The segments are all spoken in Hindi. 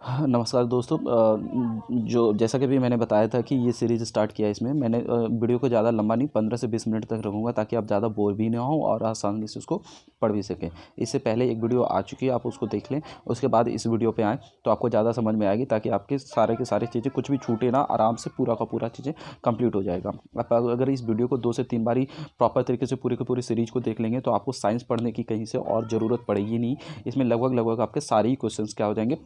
नमस्कार दोस्तों। जो जैसा कि अभी मैंने बताया था कि ये सीरीज़ स्टार्ट किया है, इसमें मैंने वीडियो को ज़्यादा लंबा नहीं 15 से 20 मिनट तक रखूँगा ताकि आप ज़्यादा बोर भी ना हो और आसानी से उसको पढ़ भी सकें। इससे पहले एक वीडियो आ चुकी है, आप उसको देख लें, उसके बाद इस वीडियो पे आएँ तो आपको ज़्यादा समझ में आएगी, ताकि आपके सारे के सारे चीज़ें कुछ भी छूटे ना, आराम से पूरा का पूरा चीज़ें कंप्लीट हो जाएगा। आप अगर इस वीडियो को 2 से 3 बार ही प्रॉपर तरीके से पूरी की पूरी सीरीज़ को देख लेंगे तो आपको साइंस पढ़ने की कहीं से और ज़रूरत पड़ेगी नहीं। इसमें लगभग आपके सारे ही क्वेश्चंस क्या हो जाएंगे,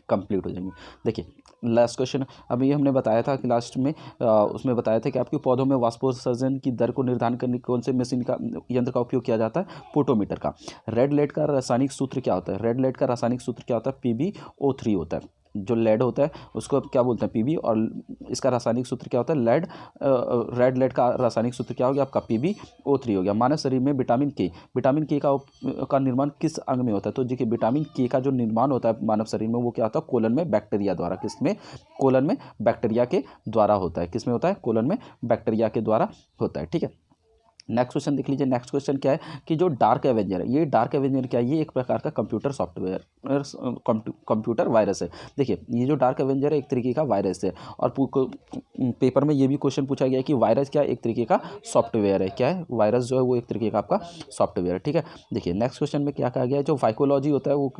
कंप्लीट हो जाएंगे। देखिए, लास्ट क्वेश्चन अभी हमने बताया था कि लास्ट में उसमें बताया था कि आपके पौधों में वाष्पोत्सर्जन की दर को निर्धारण करने के कौन से मशीन का यंत्र का उपयोग किया जाता है, पोटोमीटर का। रेड लेड का रासायनिक सूत्र क्या होता है? रेड लेड का रासायनिक सूत्र क्या होता है? PbO3 होता है। जो लेड होता है उसको क्या बोलते हैं? Pb। और इसका रासायनिक सूत्र क्या होता है? लेड। रेड लेड का रासायनिक सूत्र क्या हो गया आपका? PbO3 हो गया। मानव शरीर में विटामिन के का निर्माण किस अंग में होता है? तो देखिए, विटामिन के का जो निर्माण होता है मानव शरीर में, वो क्या होता है? कोलन में बैक्टीरिया द्वारा। किसमें? कोलन में बैक्टीरिया के द्वारा होता है। किसमें होता है? कोलन में बैक्टीरिया के द्वारा होता है। ठीक है, नेक्स्ट क्वेश्चन देख लीजिए। नेक्स्ट क्वेश्चन क्या है कि जो डार्क एवेंजर है, ये डार्क एवेंजर क्या है? ये एक प्रकार का कंप्यूटर सॉफ्टवेयर, कंप्यूटर वायरस है। देखिए, ये जो डार्क एवेंजर है एक तरीके का वायरस है। और पेपर में ये भी क्वेश्चन पूछा गया है कि वायरस क्या एक तरीके का सॉफ्टवेयर है। क्या है? वायरस जो है वो एक तरीके का आपका सॉफ्टवेयर है। ठीक है, देखिए नेक्स्ट क्वेश्चन में क्या कहा गया है। जो फाइकोलॉजी होता है वो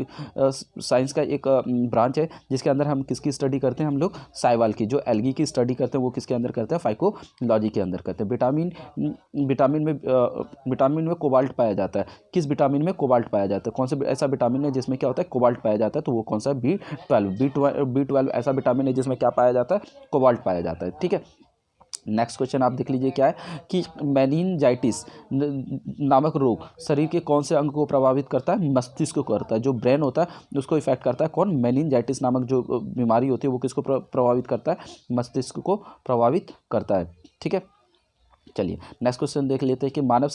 साइंस का एक ब्रांच है, जिसके अंदर हम किसकी स्टडी करते हैं? हम लोग साइवाल की। जो एल्गी की स्टडी करते हैं वो किसके अंदर करते हैं? फाइकोलॉजी के अंदर करते हैं। विटामिन में कोबाल्ट पाया जाता है। किस विटामिन में कोबाल्ट पाया जाता है? कौन सा ऐसा विटामिन है जिसमें क्या होता है? कोबाल्ट पाया जाता है। तो वो कौन सा? B12 ऐसा विटामिन है जिसमें क्या पाया जाता है? कोबाल्ट पाया जाता है। ठीक है, नेक्स्ट क्वेश्चन आप देख लीजिए। क्या है कि मेनिनजाइटिस नामक रोग शरीर के कौन से अंग को प्रभावित करता है? मस्तिष्क को करता है। जो ब्रेन होता है उसको इफेक्ट करता है। कौन? मेनिनजाइटिस नामक जो बीमारी होती है वो किसको प्रभावित करता है? मस्तिष्क को प्रभावित करता है। ठीक है, चलिए नेक्स्ट क्वेश्चन देख लेते हैं कि मानव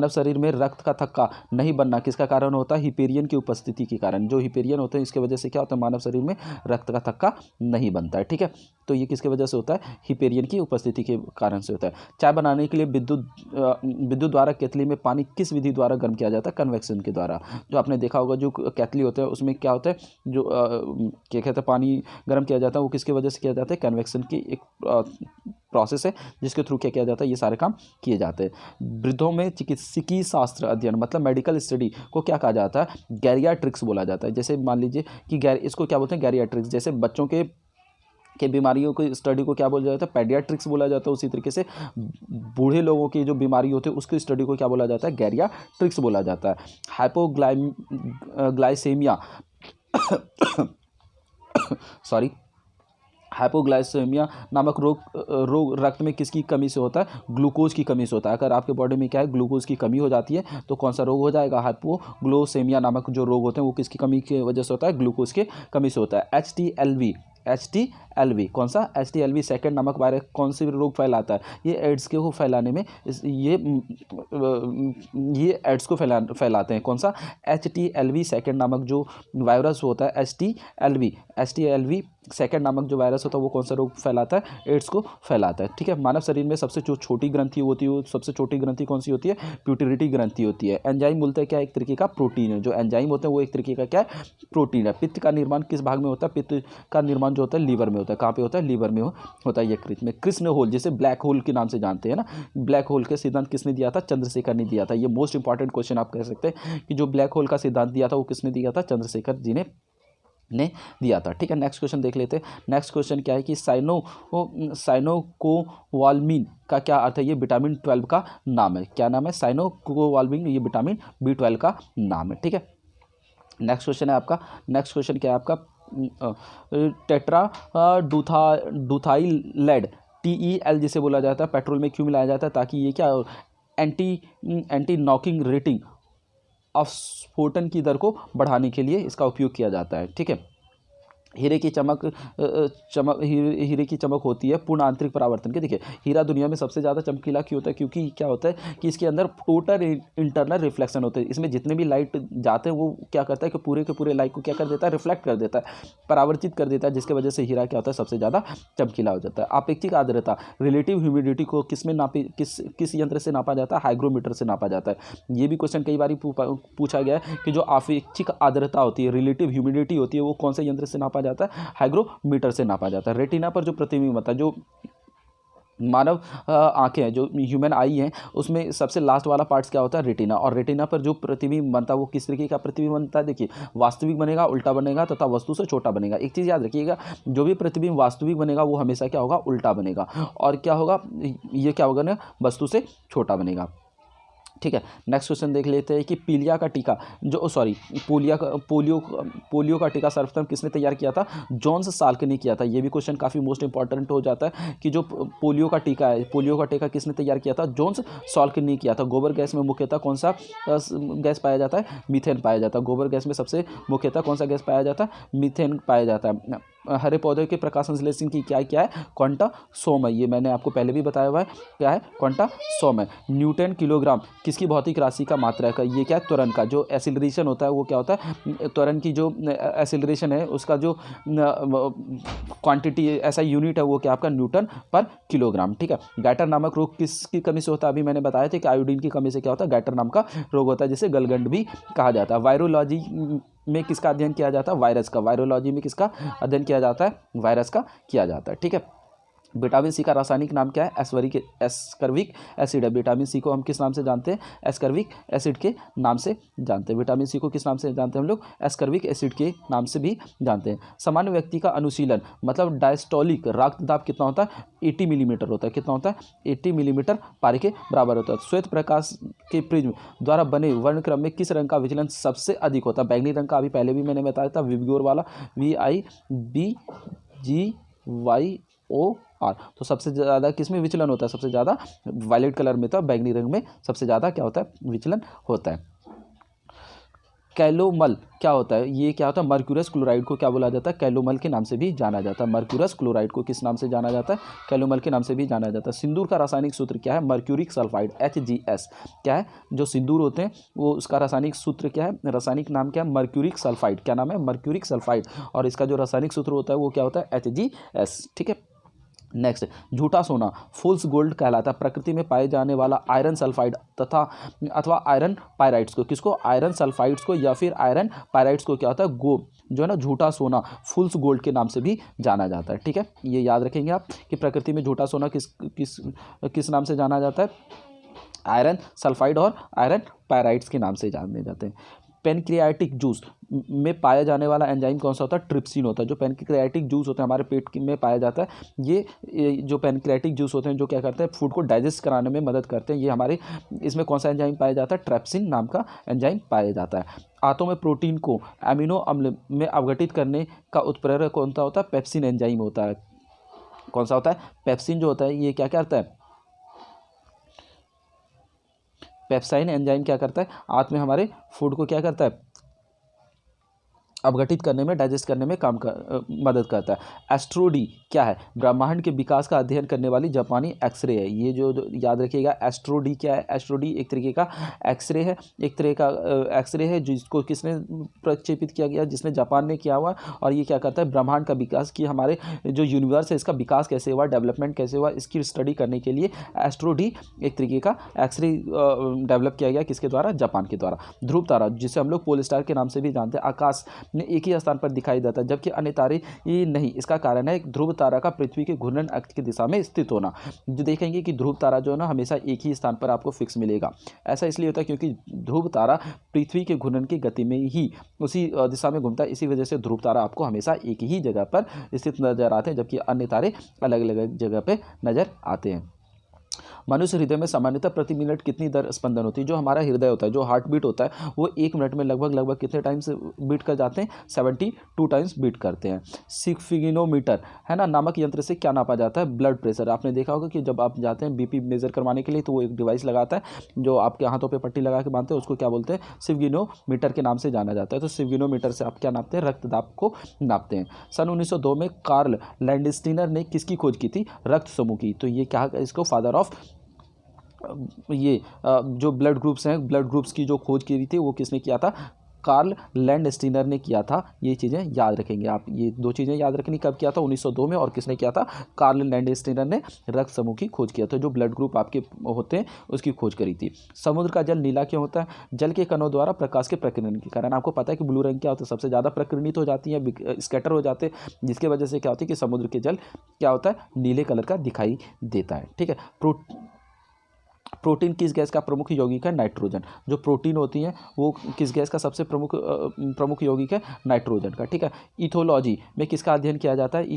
शरीर में रक्त का थक्का नहीं बनना किसका कारण होता है? हिपेरियन की उपस्थिति के कारण। जो हिपेरियन होते हैं इसके वजह से क्या होता है? मानव शरीर में रक्त का थक्का नहीं बनता है। ठीक है, तो ये किसके वजह से होता है? हिपेरियन की उपस्थिति के कारण से होता है। चाय बनाने के लिए विद्युत द्वारा केतली में पानी किस विधि द्वारा गर्म किया जाता है? कन्वेक्शन के द्वारा। जो आपने देखा होगा जो केतली होता है उसमें क्या होता है? जो क्या कहते हैं, पानी गर्म किया जाता है, वो किसकी वजह से किया जाता है? कन्वेक्शन की एक प्रोसेस है जिसके थ्रू क्या किया जाता है? ये सारे काम किए जाते हैं। वृद्धों में चिकित्सकीय शास्त्र अध्ययन मतलब मेडिकल स्टडी को क्या कहा जाता है? गैरियाट्रिक्स बोला जाता है। जैसे मान लीजिए कि इसको क्या बोलते हैं? गैरियाट्रिक्स। जैसे बच्चों के बीमारियों की स्टडी को क्या बोला जाता है? पेडियाट्रिक्स बोला जाता है। उसी तरीके से बूढ़े लोगों की जो बीमारी होती है उसकी स्टडी को क्या बोला जाता है? गैरियाट्रिक्स बोला जाता है। हाइपोग्लाइसेमिया सॉरी हाइपोग्लाइसेमिया नामक रोग रक्त में किसकी कमी से होता है? ग्लूकोज की कमी से होता है। अगर आपके बॉडी में क्या है? ग्लूकोज की कमी हो जाती है तो कौन सा रोग हो जाएगा? हाइपोग्लाइसेमिया नामक जो रोग होते हैं वो किसकी कमी की वजह से होता है? ग्लूकोज की कमी से होता है। HTLV कौन सा? HTLV सेकंड नामक वायरस कौन से रोग फैलाता है? ये एड्स के को फैलाने में ये एड्स को फैलाते हैं। कौन सा? HTLV सेकंड नामक जो वायरस होता है, HTLV सेकंड नामक जो वायरस होता है वो कौन सा रोग फैलाता है? एड्स को फैलाता है। ठीक है, मानव शरीर में सबसे जो छोटी ग्रंथि होती है, सबसे छोटी ग्रंथि कौन सी होती है? प्यूटरिटी ग्रंथि होती है। एंजाइम बोलते हैं क्या? एक तरीके का प्रोटीन है। जो एंजाइम होते हैं वो एक तरीके का क्या है? प्रोटीन है। पित्त का निर्माण किस भाग में होता है? पित्त का निर्माण जो होता है लीवर में होता है। कहाँ पे होता है? लीवर में होता है। ये कृष्ण होल, जिसे ब्लैक होल के नाम से जानते हैं ना, ब्लैक होल के सिद्धांत किसने दिया था? चंद्रशेखर ने दिया था। ये मोस्ट इंपॉर्टेंट क्वेश्चन आप कह सकते हैं कि जो ब्लैक होल का सिद्धांत दिया था वो किसने दिया था? चंद्रशेखर जी ने दिया था। ठीक है, नेक्स्ट क्वेश्चन देख लेते हैं। नेक्स्ट क्वेश्चन क्या है कि साइनोकोवाल्मिन का क्या अर्थ है? ये विटामिन 12 का नाम है। क्या नाम है? साइनोकोवाल्मिन। ये विटामिन B12 का नाम है। ठीक है, नेक्स्ट क्वेश्चन है आपका। नेक्स्ट क्वेश्चन क्या है आपका? टेट्रा डूथाइलेड TEL जिसे बोला जाता है, पेट्रोल में क्यों मिलाया जाता है? ताकि ये क्या एंटी नॉकिंग रेटिंग ऑफ स्फोटन की दर को बढ़ाने के लिए इसका उपयोग किया जाता है। ठीक है, हीरे की हीरे की चमक होती है पूर्ण आंतरिक परावर्तन की। देखिए हीरा दुनिया में सबसे ज़्यादा चमकीला क्यों होता है, क्योंकि क्या होता है कि इसके अंदर टोटल इंटरनल रिफ्लेक्शन होते हैं। इसमें जितने भी लाइट जाते हैं वो क्या करता है कि पूरे के पूरे लाइट को क्या कर देता है, रिफ्लेक्ट कर देता है, परावर्तित कर देता है, जिसकी वजह से हीरा क्या होता है, सबसे ज़्यादा चमकीला हो जाता है। अपेक्षिक आर्द्रता रिलेटिव ह्यूमिडिटी को किस यंत्र से नापा जाता है, हाइग्रोमीटर से नापा जाता है। ये भी क्वेश्चन कई बार पूछा गया है कि जो अपेक्षिक आर्द्रता होती है, रिलेटिव ह्यूमिडिटी होती है, वो कौन से यंत्र से नापा जाता है, हाइग्रोमीटर से नापा जाता है। रेटिना पर जो प्रतिबिंब होता है, जो मानव आंखें हैं, जो ह्यूमन आई हैं, उसमें सबसे लास्ट वाला पार्ट्स क्या होता है, रेटिना। और रेटिना पर जो प्रतिबिंब बनता है वो किस तरीके का प्रतिबिंब बनता है, देखिए वास्तविक बनेगा, उल्टा बनेगा तथा वस्तु से छोटा बनेगा। एक चीज़ याद रखिएगा, जो भी प्रतिबिंब वास्तविक बनेगा वो हमेशा क्या होगा, उल्टा बनेगा, और क्या होगा, ये क्या होगा ना, वस्तु से छोटा बनेगा। ठीक है, नेक्स्ट क्वेश्चन देख लेते हैं कि पीलिया का टीका पोलियो का टीका सर्वप्रथम किसने तैयार किया था, जॉन्स साल्क ने किया था। ये भी क्वेश्चन काफ़ी मोस्ट इंपॉर्टेंट हो जाता है कि जो पोलियो का टीका है, पोलियो का टीका किसने तैयार किया था, जॉन्स साल्क ने किया था। गोबर गैस में मुख्यतः कौन सा गैस पाया जाता है, मीथेन पाया जाता है। गोबर गैस में सबसे मुख्यतः कौन सा गैस पाया जाता है, मीथेन पाया जाता है। हरे पौधे के प्रकाश संश्लेषण की क्या है, क्वांटा सोम है। ये मैंने आपको पहले भी बताया हुआ है, क्या है, क्वांटा सोम है। न्यूटन किलोग्राम किसकी भौतिक राशि का मात्रा है, ये क्या है, त्वरण का। जो एसिलरेशन होता है वो क्या होता है, त्वरण की जो एसिलरेशन है उसका जो क्वांटिटी ऐसा यूनिट है वो क्या आपका, न्यूटन पर किलोग्राम। ठीक है, गैटर नामक रोग किसकी कमी से होता है, अभी मैंने बताया था कि आयोडीन की कमी से क्या होता है, गैटर नाम का रोग होता है, जिसे गलगंड भी कहा जाता है। वायरोलॉजी में किसका अध्ययन किया जाता है, वायरस का। वायरोलॉजी में किसका अध्ययन किया जाता है, वायरस का किया जाता है। ठीक है, विटामिन सी का रासायनिक नाम क्या है, एस्कर्बिक एसिड है। विटामिन सी को हम किस नाम से जानते हैं, एस्कर्बिक एसिड के नाम से जानते हैं। विटामिन सी को किस नाम से जानते हैं हम लोग, एस्कर्बिक एसिड के नाम से भी जानते हैं। सामान्य व्यक्ति का अनुशीलन मतलब डायस्टोलिक रक्त दाब कितना होता है, 80 मिलीमीटर होता है। कितना होता है, 80 मिलीमीटर पारे के बराबर होता है। श्वेत प्रकाश के प्रिज्म द्वारा बने वर्णक्रम में किस रंग का विचलन सबसे अधिक होता है, बैंगनी रंग का। अभी पहले भी मैंने बताया था, विबग्योर वाला, VIBGYOR। तो सबसे ज़्यादा किस में विचलन होता है, सबसे ज़्यादा वायलेट कलर में, तो बैंगनी रंग में सबसे ज़्यादा क्या होता है, विचलन होता है। कैलोमल क्या होता है, ये क्या होता है, मर्क्यूरस क्लोराइड को क्या बोला जाता है, कैलोमल के नाम से भी जाना जाता है। मर्क्यूरस क्लोराइड को किस नाम से जाना जाता है, कैलोमल के नाम से भी जाना जाता है। सिंदूर का रासायनिक सूत्र क्या है, मर्क्यूरिक सल्फाइड, HGS। क्या है, जो सिंदूर होते हैं वो उसका रासायनिक सूत्र क्या है, रासायनिक नाम क्या है, मर्क्यूरिक सल्फाइड। क्या नाम है, मर्क्यूरिक सल्फाइड। और इसका जो रासायनिक सूत्र होता है वो क्या होता है, HGS। ठीक है, नेक्स्ट, झूठा सोना फुल्स गोल्ड कहलाता है। प्रकृति में पाए जाने वाला आयरन सल्फाइड अथवा आयरन पायराइड्स को, किसको, आयरन सल्फाइड्स को या फिर आयरन पायराइड्स को क्या होता है, जो है ना, झूठा सोना फुल्स गोल्ड के नाम से भी जाना जाता है। ठीक है, ये याद रखेंगे आप कि प्रकृति में झूठा सोना किस नाम से जाना जाता है, आयरन सल्फाइड और आयरन पायराइड्स के नाम से जाने जाते हैं। पेनक्रियाटिक जूस में पाया जाने वाला एंजाइम कौन सा होता है, ट्रिप्सिन होता है। जो पेनक्रियाटिक जूस होता है हमारे पेट में पाया जाता है, ये जो पेनक्रियाटिक जूस होते हैं जो क्या करते हैं, फूड को डाइजेस्ट कराने में मदद करते हैं। ये हमारे इसमें कौन सा एंजाइम पाया जाता है, ट्रिप्सिन नाम का एंजाइम पाया जाता है। आंतों में प्रोटीन को एमिनो अम्ल में अवघटित करने का उत्प्रेरक कौन सा होता है, पेप्सिन एंजाइम होता है। कौन सा होता है, पेप्सिन जो होता है ये क्या करता है, पेप्साइन एंजाइम क्या करता है, आंत में हमारे फूड को क्या करता है, अपघटित करने में, डाइजेस्ट करने में मदद करता है। एस्ट्रोडी क्या है, ब्रह्मांड के विकास का अध्ययन करने वाली जापानी एक्सरे है। ये जो याद रखिएगा, एस्ट्रोडी क्या है, एस्ट्रोडी एक तरीके का एक्सरे है, एक तरह का एक्सरे है जिसको किसने प्रक्षेपित किया गया, जिसने जापान ने किया हुआ। और ये क्या करता है, ब्रह्मांड का विकास की, हमारे जो यूनिवर्स है इसका विकास कैसे हुआ, डेवलपमेंट कैसे हुआ, इसकी स्टडी करने के लिए एस्ट्रोडी एक तरीके का एक्सरे डेवलप किया गया, किसके द्वारा, जापान के द्वारा। ध्रुव तारा जिसे हम लोग पोल स्टार के नाम से भी जानते हैं, आकाश में एक ही स्थान पर दिखाई देता है जबकि अन्य तारे ये नहीं। इसका कारण है ध्रुव तारा का पृथ्वी के घूर्णन अक्ष की दिशा में स्थित होना। जो देखेंगे कि ध्रुव तारा जो है ना हमेशा एक ही स्थान पर आपको फिक्स मिलेगा। ऐसा इसलिए होता है क्योंकि ध्रुव तारा पृथ्वी के घूर्णन की गति में ही उसी दिशा में घूमता है। इसी वजह से ध्रुव तारा आपको हमेशा एक ही जगह पर स्थित नजर आते हैं जबकि अन्य तारे अलग अलग जगह पर नजर आते हैं। मनुष्य हृदय में सामान्यतः प्रति मिनट कितनी दर स्पंदन होती है? जो हमारा हृदय होता है, जो हार्ट बीट होता है, वो 1 मिनट में लगभग कितने टाइम्स बीट कर जाते हैं? 72 टाइम्स बीट करते हैं। स्फिग्नोमीटर है ना नामक यंत्र से क्या नापा जाता है? Blood pressure. आपने देखा होगा कि जब आप जाते हैं बीपी मेजर करवाने के लिए तो वो एक डिवाइस लगाता है जो आपके हाथों पे पट्टी लगा के बांधते हैं, उसको क्या बोलते हैं? स्फिग्नोमीटर के नाम से जाना जाता है। तो स्फिग्नोमीटर से आप क्या नापते हैं? रक्तदाब को नापते हैं। सन 1902 में कार्ल लैंडस्टीनर ने किसकी खोज की थी? रक्त समूह की। तो ये क्या, इसको फादर ऑफ ये जो ब्लड ग्रुप्स हैं, ब्लड ग्रुप्स की जो खोज की थी वो किसने किया था? कार्ल लैंडस्टीनर ने किया था। ये चीज़ें याद रखेंगे आप, ये 2 चीज़ें याद रखनी। कब किया था? 1902 में। और किसने किया था? कार्ल लैंडस्टीनर ने रक्त समूह की खोज किया था, जो ब्लड ग्रुप आपके होते हैं उसकी खोज करी थी। समुद्र का जल नीला क्यों होता है? जल के कणों द्वारा प्रकाश के प्रकीर्णन के कारण। आपको पता है कि ब्लू रंग क्या होता है? सबसे ज़्यादा प्रकीर्णित हो जाती है, स्कैटर हो जाते हैं, जिसकी वजह से क्या होती है कि समुद्र के जल क्या होता है? नीले कलर का दिखाई देता है। ठीक है। प्रोटीन किस गैस का प्रमुख यौगिक है? नाइट्रोजन। जो प्रोटीन होती है वो किस गैस का सबसे प्रमुख यौगिक है? नाइट्रोजन का। ठीक है। इथोलॉजी में किसका अध्ययन किया जाता है?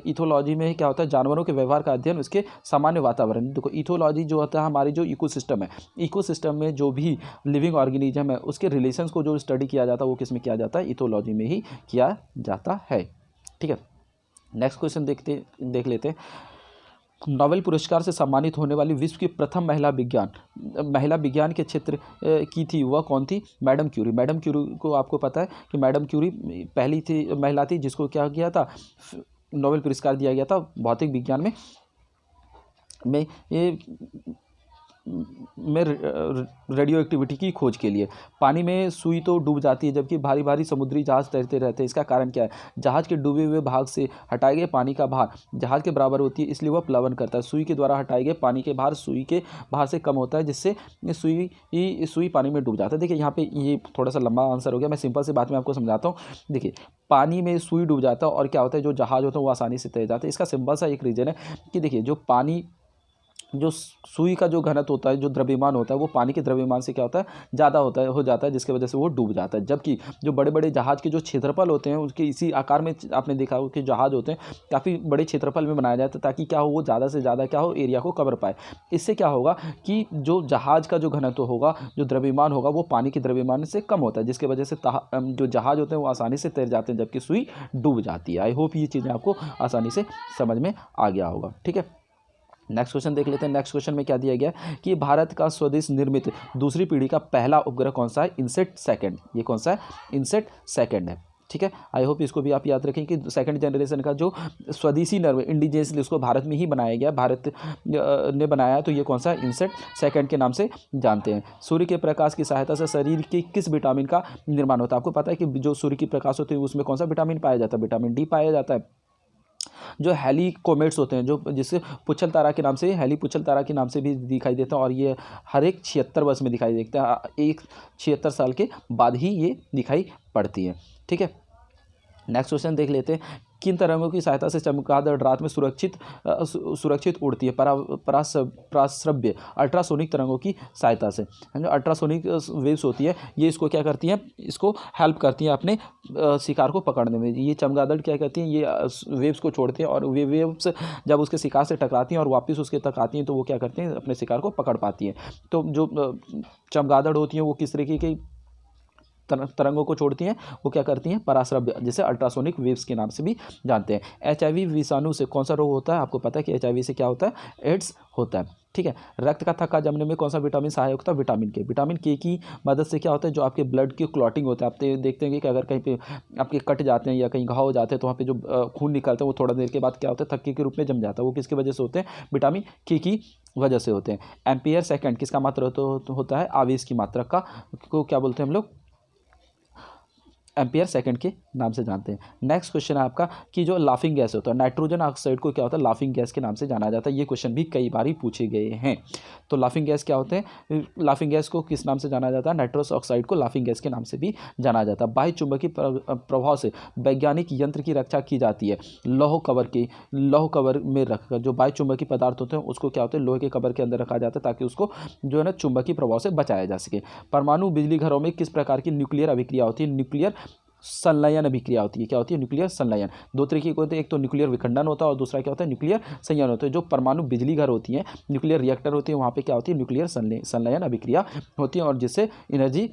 इथोलॉजी में क्या होता है? जानवरों के व्यवहार का अध्ययन, उसके सामान्य वातावरण। देखो, इथोलॉजी जो होता है हमारी जो इकोसिस्टम है, इकोसिस्टम में जो भी लिविंग ऑर्गेनिज्म है उसके रिलेशंस को जो स्टडी किया जाता है वो किस में किया जाता है? इथोलॉजी में ही किया जाता है। ठीक है। नेक्स्ट क्वेश्चन देख लेते हैं। नोबेल पुरस्कार से सम्मानित होने वाली विश्व की प्रथम महिला विज्ञान के क्षेत्र की थी, वह कौन थी? Madam Curie. मैडम क्यूरी को आपको पता है कि मैडम क्यूरी पहली महिला थी जिसको क्या किया था? नोबेल पुरस्कार दिया गया था भौतिक विज्ञान में रेडियो एक्टिविटी की खोज के लिए। पानी में सुई तो डूब जाती है जबकि भारी भारी समुद्री जहाज तैरते रहते हैं, इसका कारण क्या है? जहाज के डूबे हुए भाग से हटाए गए पानी का भार जहाज के बराबर होती है, इसलिए वह प्लवन करता है। सुई के द्वारा हटाए गए पानी के भार सुई के भार से कम होता है, जिससे सुई पानी में डूब जाता है। देखिए यहाँ पे ये थोड़ा सा लंबा आंसर हो गया, मैं सिंपल सी बात में आपको समझाता हूँ। देखिए, पानी में सुई डूब जाता है और क्या होता है? जो जहाज होता है वो आसानी से तैर जाता है। इसका सिंपल सा एक रीज़न है कि देखिए, जो सुई का जो घनत्व होता है, जो द्रव्यमान होता है, वो पानी के द्रव्यमान से क्या होता है? ज़्यादा हो जाता है, जिसकी वजह से वो डूब जाता है। जबकि जो बड़े बड़े जहाज़ के जो क्षेत्रफल होते हैं उसके इसी आकार में आपने देखा हो कि जहाज़ होते हैं काफ़ी बड़े क्षेत्रफल में बनाया जाता है, ताकि क्या हो? वो ज़्यादा से ज़्यादा क्या हो? एरिया को कवर पाए। इससे क्या होगा कि जो जहाज़ का जो घनत्व होगा, जो द्रव्यमान होगा, वो पानी के द्रव्यमान से कम होता है, जिसकी वजह से जो जहाज़ होते हैं वो आसानी से तैर जाते हैं, जबकि सुई डूब जाती है। आई होप ये चीज़ें आपको आसानी से समझ में आ गया होगा। ठीक है। नेक्स्ट क्वेश्चन देख लेते हैं। नेक्स्ट क्वेश्चन में क्या दिया गया कि भारत का स्वदेश निर्मित दूसरी पीढ़ी का पहला उपग्रह कौन सा है? इनसेट सेकंड। ये कौन सा है? इनसेट सेकंड है। ठीक है। आई होप इसको भी आप याद रखें कि सेकंड जनरेशन का जो स्वदेशी इंडिजिनियसली उसको भारत में ही बनाया गया, भारत ने बनाया, तो ये कौन सा है? इनसेट सेकंड के नाम से जानते हैं। सूर्य के प्रकाश की सहायता से शरीर के किस विटामिन का निर्माण होता है? आपको पता है कि जो सूर्य की प्रकाश होती है उसमें कौन सा विटामिन पाया जाता है? विटामिन डी पाया जाता है। जो हेलीकोमेट्स होते हैं, जो जिसे पुच्छल तारा के नाम से, हेली पुच्छल तारा के नाम से भी दिखाई देता है, और ये हर एक 76 वर्ष में दिखाई देता है। एक 76 साल के बाद ही ये दिखाई पड़ती है। ठीक है। नेक्स्ट क्वेश्चन देख लेते हैं। किन तरंगों की सहायता से चमगादड़ रात में सुरक्षित उड़ती है? पराश्रव्य अल्ट्रासोनिक तरंगों की सहायता से। जो अल्ट्रासोनिक वेव्स होती है ये इसको क्या करती हैं? इसको हेल्प करती हैं अपने शिकार को पकड़ने में। ये चमगादड़ क्या करती हैं? ये वेव्स को छोड़ते हैं और वे वेव्स जब उसके शिकार से टकराती हैं और वापस उसके तक आती हैं तो वो क्या करती हैं? अपने शिकार को पकड़ पाती हैं। तो जो चमगादड़ होती हैं वो किस तरीके की तरंगों को छोड़ती हैं? वो क्या करती हैं? पराश्रव्य, जिसे अल्ट्रासोनिक वेव्स के नाम से भी जानते हैं। एचआईवी विषाणु से कौन सा रोग होता है? आपको पता है कि एचआईवी से क्या होता है? एड्स होता है। ठीक है। रक्त का थक्का जमने में कौन सा विटामिन सहायक होता है? विटामिन के। विटामिन के की मदद से क्या होता है? जो आपके ब्लड की क्लॉटिंग होता है, आप देखते हैं कि अगर कहीं पे आपके कट जाते हैं या कहीं घाव हो जाते हैं तो वहाँ पे जो खून निकलता है वो थोड़ा देर के बाद क्या होता है? थक्के के रूप में जम जाता है। वो किसकी वजह से होते हैं? विटामिन के की वजह से होते हैं। एम्पियर सेकंड किसका मात्रा होता है? आवेश की मात्रा को क्या बोलते हैं हम लोग? एम्पियर सेकंड के नाम से जानते हैं। नेक्स्ट क्वेश्चन है आपका कि जो लाफिंग गैस होता है, नाइट्रोजन ऑक्साइड को क्या होता है? लाफिंग गैस के नाम से जाना जाता है। ये क्वेश्चन भी कई बार ही पूछे गए हैं। तो लाफिंग गैस क्या होते हैं? लाफिंग गैस को किस नाम से जाना जाता है? नाइट्रस ऑक्साइड को लाफिंग गैस के नाम से भी जाना जाता है। बाह्य चुंबकीय प्रभाव से वैज्ञानिक यंत्र की रक्षा की जाती है लौह कवर में रखकर। जो बाह्य चुंबकीय पदार्थ होते हैं उसको क्या होते हैं? लोहे के कवर के अंदर रखा जाता है ताकि उसको जो है ना चुंबकीय प्रभाव से बचाया जा सके। परमाणु बिजली घरों में किस प्रकार की न्यूक्लियर अभिक्रिया होती है? न्यूक्लियर संलयन अभिक्रिया होती है। क्या होती है? न्यूक्लियर संलयन। दो तरीके के होते हैं, एक तो न्यूक्लियर विखंडन होता है और दूसरा क्या होता है? न्यूक्लियर संलयन होता है। जो परमाणु बिजली घर होती हैं, न्यूक्लियर रिएक्टर होती है, वहाँ पे क्या होती है? न्यूक्लियर संलयन अभिक्रिया होती है और जिससे एनर्जी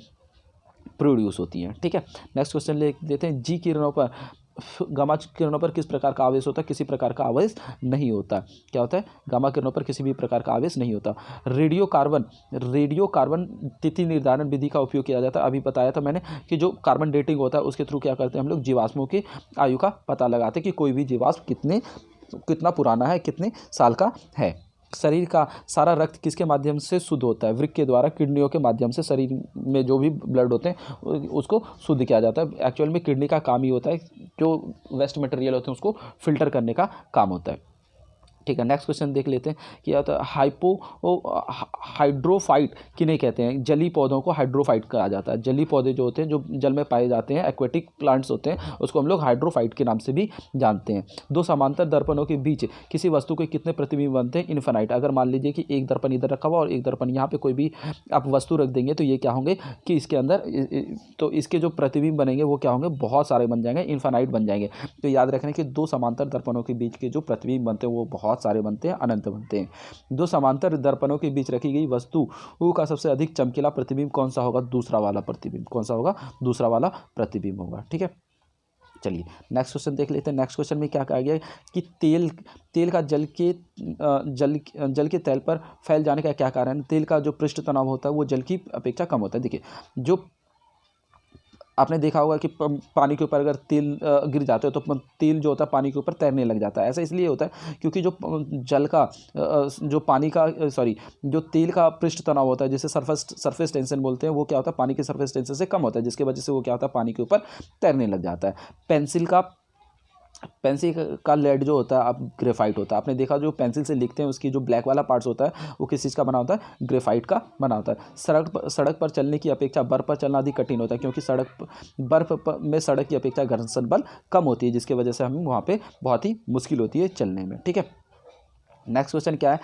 प्रोड्यूस होती है। ठीक है, नेक्स्ट क्वेश्चन ले लेते हैं। जी किरणों पर गामा किरणों पर किस प्रकार का आवेश होता है? किसी प्रकार का आवेश नहीं होता। क्या होता है? गामा किरणों पर किसी भी प्रकार का आवेश नहीं होता। रेडियो कार्बन तिथि निर्धारण विधि का उपयोग किया जाता है। अभी बताया था मैंने कि जो कार्बन डेटिंग होता है उसके थ्रू क्या करते हैं हम लोग? जीवाश्मों की आयु का पता लगाते हैं कि कोई भी जीवाश्म कितना पुराना है, कितने साल का है। शरीर का सारा रक्त किसके माध्यम से शुद्ध होता है? वृक्क के द्वारा, किडनियों के माध्यम से शरीर में जो भी ब्लड होते हैं उसको शुद्ध किया जाता है। एक्चुअल में किडनी का काम ही होता है, जो वेस्ट मटेरियल होते हैं उसको फिल्टर करने का काम होता है। ठीक है, नेक्स्ट क्वेश्चन देख लेते हैं कि या तो हाइड्रोफाइट किन्हें कहते हैं? जली पौधों को हाइड्रोफाइट कहा जाता है। जली पौधे जो होते हैं, जो जल में पाए जाते हैं, एक्वेटिक प्लांट्स होते हैं, उसको हम लोग हाइड्रोफाइट के नाम से भी जानते हैं। दो समांतर दर्पणों के बीच किसी वस्तु के कितने प्रतिबिंब बनते हैं? इन्फिनाइट। अगर मान लीजिए कि एक दर्पण इधर रखा हुआ और एक दर्पण यहाँ पे कोई भी आप वस्तु रख देंगे तो ये क्या होंगे कि इसके अंदर तो इसके जो प्रतिबिंब बनेंगे वो क्या होंगे? बहुत सारे बन जाएंगे, इन्फिनाइट बन जाएंगे। तो याद रखना कि दो समांतर दर्पणों के बीच के जो प्रतिबिंब बनते हैं वो बहुत सारे बनते हैं, अनंत बनते हैं। दो समांतर दर्पणों के बीच रखी गई वस्तु का सबसे अधिक चमकीला प्रतिबिंब कौन सा होगा? दूसरा वाला प्रतिबिंब। कौन सा होगा? दूसरा वाला प्रतिबिंब होगा। ठीक है, चलिए नेक्स्ट क्वेश्चन देख लेते हैं। नेक्स्ट क्वेश्चन में क्या कहा गया है कि तेल का जल के तल पर फैल जाने का क्या कारण है? तेल का जो पृष्ठ तनाव होता है वो जल की अपेक्षा कम होता है। देखिए, जो आपने देखा होगा कि पानी के ऊपर अगर तेल गिर जाते हो तो तेल जो होता है पानी के ऊपर तैरने लग जाता है। ऐसा इसलिए होता है क्योंकि जो जल का जो तेल का पृष्ठ तनाव होता है, जिसे सरफेस टेंशन बोलते हैं, वो क्या होता है? पानी के सरफेस टेंशन से कम होता है, जिसकी वजह से वो क्या होता है? पानी के ऊपर तैरने लग जाता है। पेंसिल का लेड जो होता है अब ग्रेफाइट होता है। आपने देखा जो पेंसिल से लिखते हैं उसकी जो ब्लैक वाला पार्ट्स होता है वो किस चीज़ का बना होता है? ग्रेफाइट का बना होता है। सड़क पर चलने की अपेक्षा बर्फ पर चलना अधिक कठिन होता है, क्योंकि बर्फ में सड़क की अपेक्षा घर्षण बल कम होती है, जिसकी वजह से हमें वहाँ पे बहुत ही मुश्किल होती है चलने में। ठीक है, नेक्स्ट क्वेश्चन क्या है?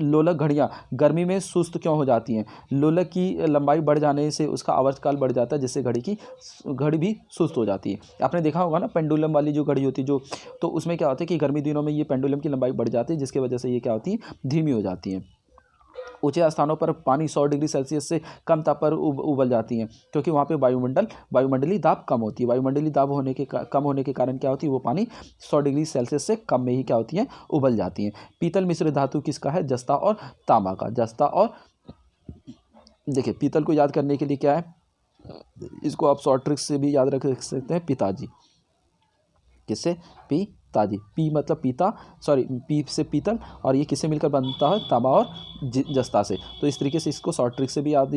लोलक घड़ियाँ गर्मी में सुस्त क्यों हो जाती हैं? लोलक की लंबाई बढ़ जाने से उसका आवर्तकाल बढ़ जाता है, जिससे घड़ी भी सुस्त हो जाती है। आपने देखा होगा ना पेंडुलम वाली जो घड़ी होती है तो उसमें क्या होता है कि गर्मी दिनों में ये पेंडुलम की लंबाई बढ़ जाती है, जिसकी वजह से ये क्या होती है? धीमी हो जाती है। ऊंचे स्थानों पर पानी 100 डिग्री सेल्सियस से कम ताप पर उबल जाती हैं, क्योंकि वहाँ पे वायुमंडलीय दाब कम होती है। वायुमंडलीय दाब कम होने के कारण क्या होती है? वो पानी 100 डिग्री सेल्सियस से कम में ही क्या होती है? उबल जाती हैं। पीतल मिश्र धातु किसका है? जस्ता और तांबा का। जस्ता और देखिए, पीतल को याद करने के लिए क्या है, इसको आप शॉर्ट ट्रिक से भी याद रख सकते हैं, पिताजी। किससे? पिताजी। पी मतलब पीता, पी से पीतल, और ये किससे मिलकर बनता है? तांबा और जस्ता से। तो इस तरीके से इसको शॉर्ट ट्रिक से भी याद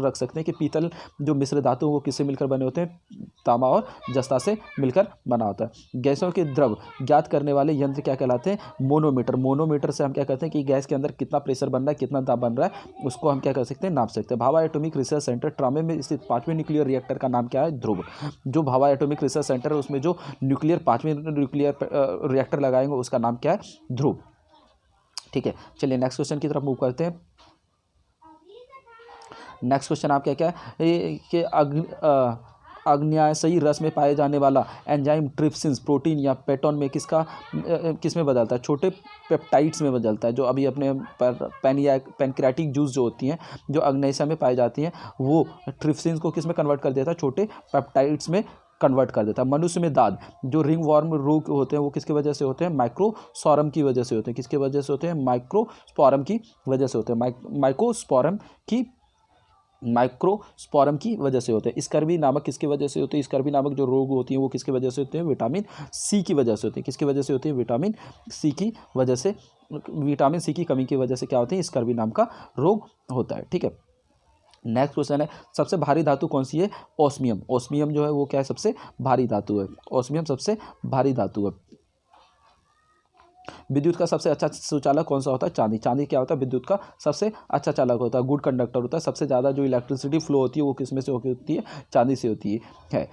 रख सकते हैं कि पीतल जो मिश्र धातु वो किससे मिलकर बने होते हैं? तांबा और जस्ता से मिलकर बना होता है। गैसों के द्रव ज्ञात करने वाले यंत्र क्या कहलाते हैं? मोनोमीटर। मोनोमीटर से हम क्या कहते हैं कि गैस के अंदर कितना प्रेशर बन रहा है, कितना दाब बन रहा है, उसको हम क्या कर सकते हैं? नाप सकते हैं। भाभा एटॉमिक रिसर्च सेंटर ट्रामे में स्थित 5वें न्यूक्लियर रिएक्टर का नाम क्या है? ध्रुव। जो भाभा एटॉमिक रिसर्च सेंटर है उसमें जो 5वें न्यूक्लियर रिएक्टर लगाएंगे उसका नाम क्या है? ध्रुव। ठीक है, चलिए नेक्स्ट क्वेश्चन की तरफ मूव करते हैं। नेक्स्ट क्वेश्चन आप क्या है कि अग्न्याशयी रस में पाए जाने वाला एंजाइम ट्रिप्सिन प्रोटीन या पेटोन में किस में बदलता है? छोटे पेप्टाइड्स में बदलता है। जो अभी अपने पैनक्रियाटिक जूस जो होती हैं, जो अग्न्याशय में पाई जाती हैं, वो ट्रिप्सिन को किस में कन्वर्ट कर देता है? छोटे पेप्टाइड्स में कन्वर्ट कर देता है। मनुष्य में दाद जो रिंग वॉर्म रोग होते हैं वो किसकी वजह से होते हैं? माइक्रोस्पोरम की वजह से होते हैं। किसकी वजह से होते हैं? माइक्रोस्पोरम की वजह से होते हैं। माइक्रोस्पोरम की वजह से होते हैं। स्कर्वी नामक किसकी वजह से होते हैं? स्कर्वी नामक जो रोग होती हैं वो किसकी वजह से होते हैं? विटामिन सी की वजह से होते हैं। किसकी वजह से होती है? विटामिन सी की वजह से। विटामिन सी की कमी की वजह से क्या होती है? स्कर्वी नाम का रोग होता है। ठीक है, नेक्स्ट क्वेश्चन है, सबसे भारी धातु कौन सी है? ओस्मियम। ओस्मियम जो है वो क्या है? सबसे भारी धातु है। ओस्मियम सबसे भारी धातु है। विद्युत का सबसे अच्छा सुचालक कौन सा होता है? चांदी। चांदी क्या होता है? विद्युत का सबसे अच्छा चालक होता है, गुड कंडक्टर होता है। सबसे ज़्यादा जो इलेक्ट्रिसिटी फ्लो होती है वो किस में से होती है? चांदी से होती है।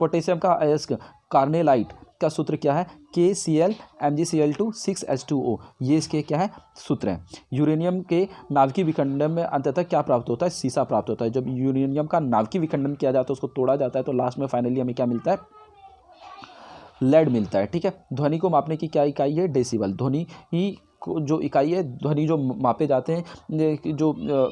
पोटेशियम का अयस्क कार्नेलाइट का सूत्र क्या है, KCl MgCl2 6H2O, ये इसके क्या है सूत्र हैं। यूरेनियम के नाभिकीय विखंडन में अंततः क्या प्राप्त होता है, सीसा प्राप्त होता है। जब यूरेनियम का नाभिकीय विखंडन किया जाता है, उसको तोड़ा जाता है, तो लास्ट में फाइनली हमें क्या मिलता है, लेड मिलता है। ठीक है, ध्वनि को मापने की क्या इकाई है, डेसिबल। ध्वनि ही जो इकाई है, ध्वनि जो मापे जाते हैं, जो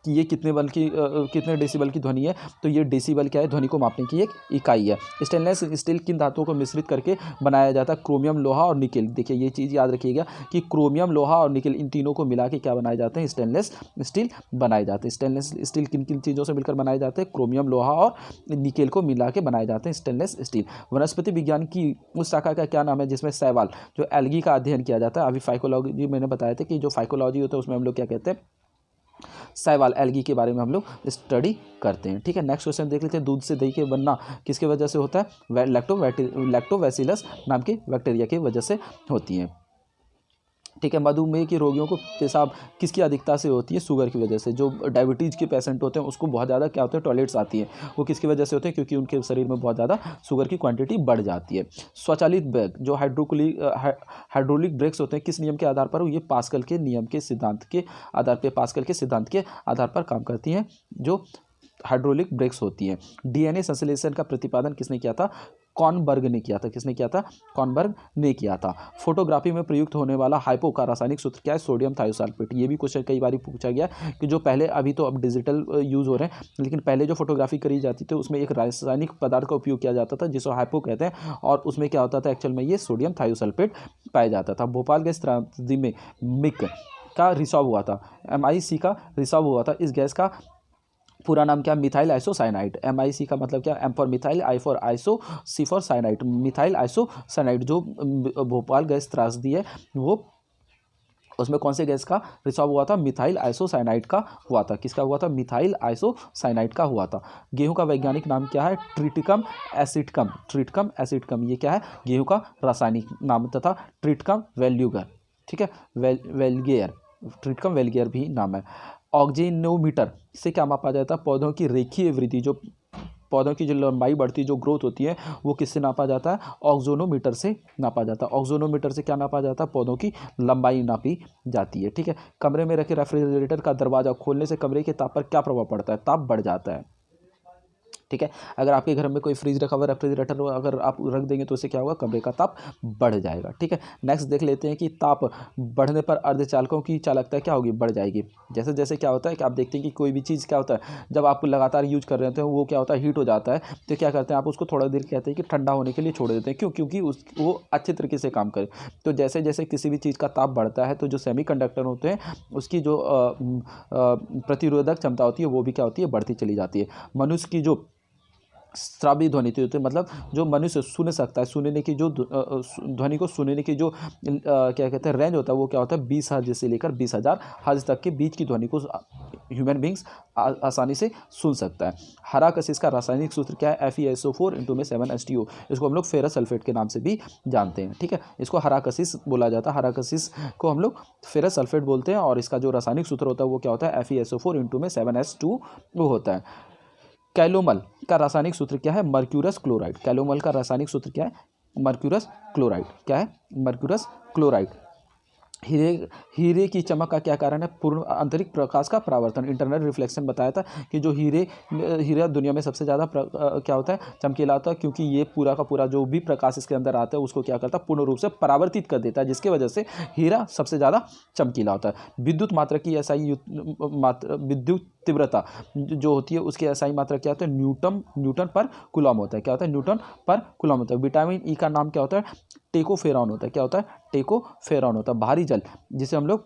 ये कितने डेसिबल की ध्वनि है, तो ये डेसिबल क्या है, ध्वनि को मापने की एक इकाई है। स्टेनलेस स्टील किन धातुओं को मिश्रित करके बनाया जाता है, क्रोमियम, लोहा और निकेल। देखिए ये चीज़ याद रखिएगा कि क्रोमियम, लोहा और निकेल, इन तीनों को मिला के क्या बनाए जाते हैं, स्टेनलेस स्टील बनाए जाते हैं। स्टेनलेस स्टील किन किन चीज़ों से मिलकर बनाए जाते हैं, क्रोमियम, लोहा और निकेल को मिला के बनाए जाते हैं स्टेनलेस स्टील। वनस्पति विज्ञान की उस शाखा का क्या नाम है जिसमें शैवाल, जो एल्गी का अध्ययन किया जाता है। अभी फाइकोलॉजी मैंने बताया था कि जो फाइकोलॉजी होता है उसमें हम लोग क्या कहते हैं, शैवाल, एल्गी के बारे में हम लोग स्टडी करते हैं। ठीक है, नेक्स्ट क्वेश्चन देख लेते हैं। दूध से दही के बनना किसके वजह से होता है, लैक्टोबैसिलस नाम के बैक्टीरिया की वजह से होती है। ठीक है, मधुमेह के रोगियों को पेशाब किसकी अधिकता से होती है, शुगर की वजह से। जो डायबिटीज़ के पेशेंट होते हैं उसको बहुत ज़्यादा क्या होते हैं, टॉयलेट्स आती हैं, वो किसकी वजह से होते हैं, क्योंकि उनके शरीर में बहुत ज़्यादा शुगर की क्वांटिटी बढ़ जाती है। स्वचालित ब्रेक, जो हाइड्रोलिक ब्रेक्स होते हैं, किस नियम के आधार पर, ये पास्कल के नियम के सिद्धांत के आधार पर, पास्कल के सिद्धांत के आधार पर काम करती हैं, जो हाइड्रोलिक ब्रेक्स होती हैं। डीएनए संश्लेषण का प्रतिपादन किसने किया था, कॉर्नबर्ग ने किया था। किसने किया था, कॉर्नबर्ग ने किया था। फोटोग्राफी में प्रयुक्त होने वाला हाइपो का रासायनिक सूत्र क्या है, सोडियम थायोसाल्फेट। ये भी क्वेश्चन कई बार पूछा गया कि जो पहले, अभी तो अब डिजिटल यूज़ हो रहे हैं, लेकिन पहले जो फोटोग्राफी करी जाती थी उसमें एक रासायनिक पदार्थ का उपयोग किया जाता था जिसको हाइपो कहते हैं, और उसमें क्या होता था एक्चुअल में, ये सोडियम थायोसाल्फेट पाया जाता था। भोपाल गैस त्रासदी में मिक का रिसाव हुआ था, MIC का रिसाव हुआ था। इस गैस का पूरा नाम क्या, मिथाइल आइसोसाइनाइड। MIC का मतलब क्या, M for methyl, I for iso, C for cyanide, methyl isocyanide. जो भोपाल गैस त्रासदी है वो, उसमें कौन से गैस का रिसाव हुआ था, मिथाइल आइसोसाइनाइड का हुआ था। किसका हुआ था, मिथाइल आइसोसाइनाइड का हुआ था। गेहूं का वैज्ञानिक नाम क्या है, ट्रिटिकम एसिटिकम। ट्रिटिकम एसिटिकम ये क्या है, गेहूं का रासायनिक नाम तथा ट्रिटिकम वेल्यूगर। ठीक है, वेलगेयर, ट्रिटिकम वेलगेयर भी नाम है। ऑक्जेनोमीटर से क्या मापा जाता है, पौधों की रेखीय वृद्धि, जो पौधों की जो लंबाई बढ़ती, जो ग्रोथ होती है, वो किससे नापा जाता है, ऑक्सोनोमीटर से नापा जाता है। ऑक्सोनोमीटर से क्या नापा जाता है, पौधों की लंबाई नापी जाती है। ठीक है, कमरे में रखे रेफ्रिजरेटर का दरवाजा खोलने से कमरे के ताप पर क्या प्रभाव पड़ता है, ताप बढ़ जाता है। ठीक है, अगर आपके घर में कोई फ्रिज रखा हुआ, रेफ्रिजरेटर अगर आप रख देंगे तो उससे क्या होगा, कमरे का ताप बढ़ जाएगा। ठीक है, नेक्स्ट देख लेते हैं कि ताप बढ़ने पर अर्धचालकों की चालकता क्या होगी, बढ़ जाएगी। जैसे जैसे क्या होता है कि आप देखते हैं कि कोई भी चीज़ क्या होता है, जब आप लगातार यूज कर रहे होते हैं वो क्या होता है, हीट हो जाता है, तो क्या करते हैं आप उसको थोड़ा देर कहते हैं कि ठंडा होने के लिए छोड़ देते हैं। क्यों, क्योंकि वो अच्छे तरीके से काम करे। तो जैसे जैसे किसी भी चीज़ का ताप बढ़ता है, तो जो सेमीकंडक्टर होते हैं उसकी जो प्रतिरोधक क्षमता होती है वो भी क्या होती है, बढ़ती चली जाती है। मनुष्य की जो श्राव्य ध्वनि होती है, मतलब जो मनुष्य सुन सकता है, सुनने की जो ध्वनि को सुनने की जो क्या कहते हैं रेंज होता है, वो क्या होता है, 20 हर्ट्ज से लेकर 20,000 हर्ट्ज तक के बीच की ध्वनि को ह्यूमन बींग्स आसानी से सुन सकता है। हरा कशिश का रासायनिक सूत्र क्या है, FeSO4 × 7H2O। इसको हम लोग फेरस सल्फेट के नाम से भी जानते हैं। ठीक है, इसको हरा कशिश बोला जाता है, हरा कशिश को हम लोग फेरस सल्फेट बोलते हैं, और इसका जो रासायनिक सूत्र होता है वो क्या होता है, FeSO4 × 7H2O होता है। कैलोमल का रासायनिक सूत्र क्या है, मर्क्यूरस क्लोराइड। कैलोमल का रासायनिक सूत्र क्या है, मर्क्यूरस क्लोराइड। क्या है, मर्क्यूरस क्लोराइड। हीरे की चमक का क्या कारण है, पूर्ण आंतरिक प्रकाश का परावर्तन। इंटरनल रिफ्लेक्शन बताया था कि जो हीरा दुनिया में सबसे ज़्यादा क्या होता है, चमकीला होता है, क्योंकि ये पूरा का पूरा जो भी प्रकाश इसके अंदर आता है उसको क्या करता है, पूर्ण रूप से परावर्तित कर देता है, जिसकी वजह से हीरा सबसे ज़्यादा चमकीला होता है। विद्युत मात्रा की SI विद्युत तीव्रता जो होती है उसकी SI मात्रा क्या होता है, न्यूटन पर कूलम होता है। क्या होता है, न्यूटन पर कूलम होता है। विटामिन ई का नाम क्या होता है, टेकोफेरॉन होता है। क्या होता है, टेकोफेरॉन होता है। भारी जल जिसे हम लोग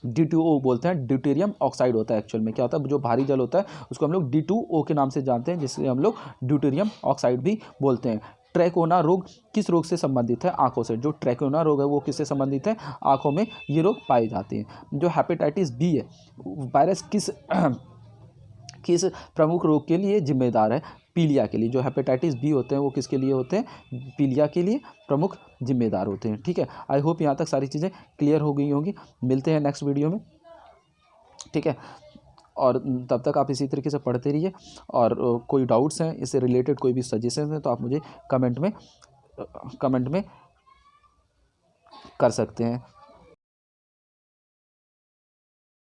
D2O बोलते हैं, ड्यूटेरियम ऑक्साइड होता है। एक्चुअल में क्या होता है, जो भारी जल होता है उसको हम लोग D2O के नाम से जानते हैं, जिसे हम लोग ड्यूटेरियम ऑक्साइड भी बोलते हैं। ट्रैकोना रोग किस रोग से संबंधित है, आंखों से। जो ट्रैकोना रोग है वो किससे संबंधित है, आंखों में ये रोग पाए जाते हैं। जो हेपेटाइटिस बी है, वायरस किस प्रमुख रोग के लिए जिम्मेदार है, पीलिया के लिए। जो हेपेटाइटिस बी होते हैं वो किसके लिए होते हैं, पीलिया के लिए प्रमुख जिम्मेदार होते हैं। ठीक है, आई होप यहाँ तक सारी चीज़ें क्लियर हो गई होंगी। मिलते हैं नेक्स्ट वीडियो में। ठीक है, और तब तक आप इसी तरीके से पढ़ते रहिए, और कोई डाउट्स हैं इससे रिलेटेड, कोई भी सजेशन हैं तो आप मुझे कमेंट में कमेंट में कर सकते हैं।